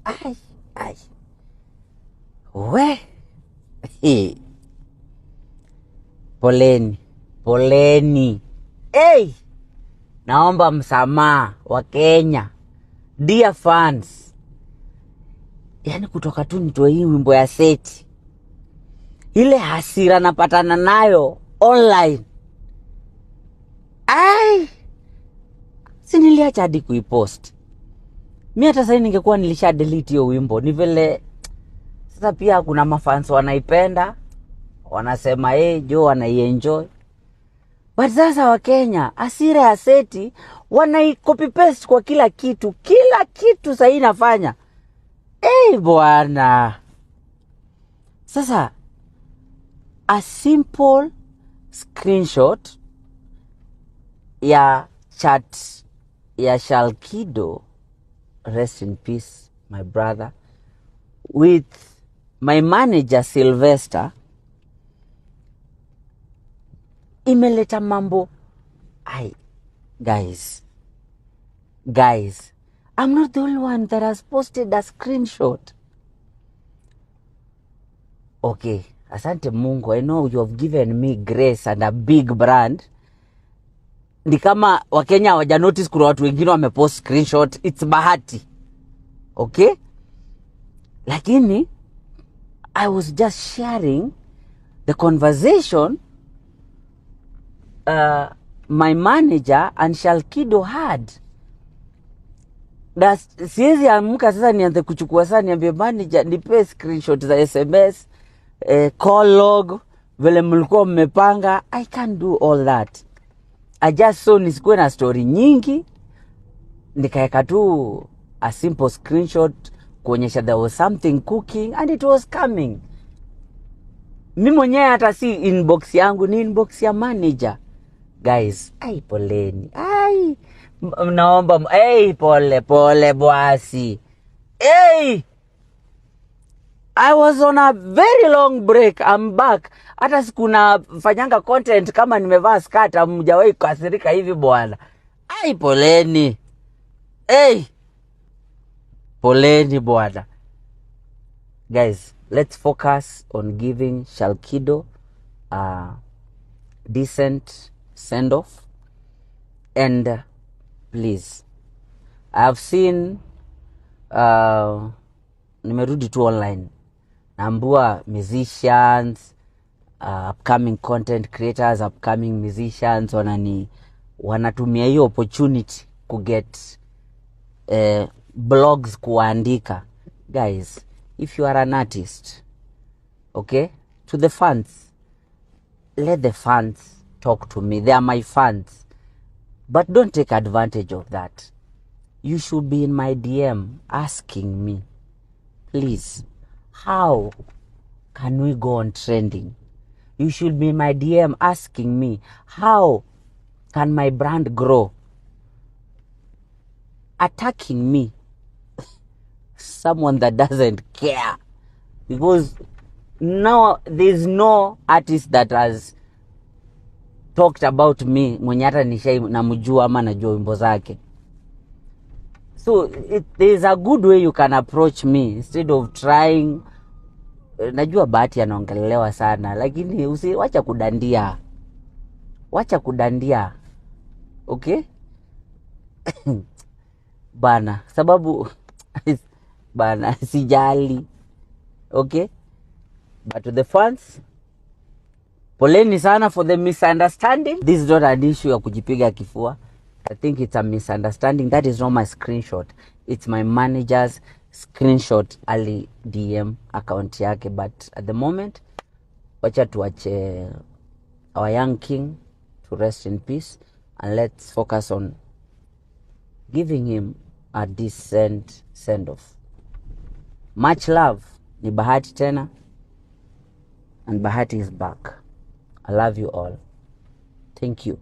Ai, ai. We. Hey. Poleni. Poleni. Hey. Naomba msamaha wa Kenya. Dear fans. Yani kutoka tu nitoe hii wimbo ya Seti. Ile hasira napatana nayo online. Ai. Si niliacha hadi kuipost. Mimi hata sasa ningekuwa nilisha delete hiyo wimbo. Ni vile sasa pia kuna mafans wanaipenda. Wanasema Jo wanaienjoy. But sasa wa Kenya hasira ya Seti wanai copy paste kwa kila kitu. Kila kitu sasa inafanya. Bwana. Sasa a simple screenshot ya chat ya Shalkido, rest in peace my brother, with my manager Sylvester, imeleta mambo. Guys, I'm not the only one that has posted a screenshot. Okay, asante Mungu, I know you have given me grace and a big brand. Ni kama Wakenya hawaja notice kuna watu wengine wamepost screenshot, it's bahati. Okay? Lakini I was just sharing the conversation my manager and Shalkido had. Siwezi amka sasa nianze kuchukua sana niambie manager nipe screenshot za SMS, call log, vile mlikuwa mmepanga. I can't do all that. I just saw nisikuwe na story nyingi. Nikaeka tu a simple screenshot kuonyesha there was something cooking and it was coming. Mimi mwenyewe hata si inbox yangu, ni inbox ya manager. Guys, poleni. Naomba, pole boasi. I was on a very long break. I'm back. Hata sikuna fanyanga content kama nimevaa skirt, hamjawahi kasirika hivi bwana. Poleni. Poleni bwana. Guys, let's focus on giving Shalkido a decent send off. And please, I have seen nimerudi tu online. Naambua musicians, upcoming content creators, upcoming musicians wanatumia hiyo opportunity to get blogs kuandika. Guys, if you are an artist, okay, to the fans, let the fans talk to me. They are my fans. But don't take advantage of that. You should be in my DM asking me, please, how can we go on trending? You should be in my DM asking me, how can my brand grow? Attacking me, someone that doesn't care. Because now there's no artist that has talked about me mwenye hata namjua ama najua wimbo zake. So there's a good way you can approach me instead of trying. Najua bahati anaongelelewa sana, lakini wacha kudandia. Wacha kudandia. Okay? Bana, sababu bana sijali. Okay? But to the fans, poleni sana for the misunderstanding. This is not an issue ya kujipiga kifua. I think it's a misunderstanding. That is not my screenshot. It's my manager's screenshot ali DM account yake. But at the moment, wacha tuache our young king to rest in peace. And let's focus on giving him a decent send-off. Much love. Ni Bahati tena. And Bahati is back. I love you all. Thank you.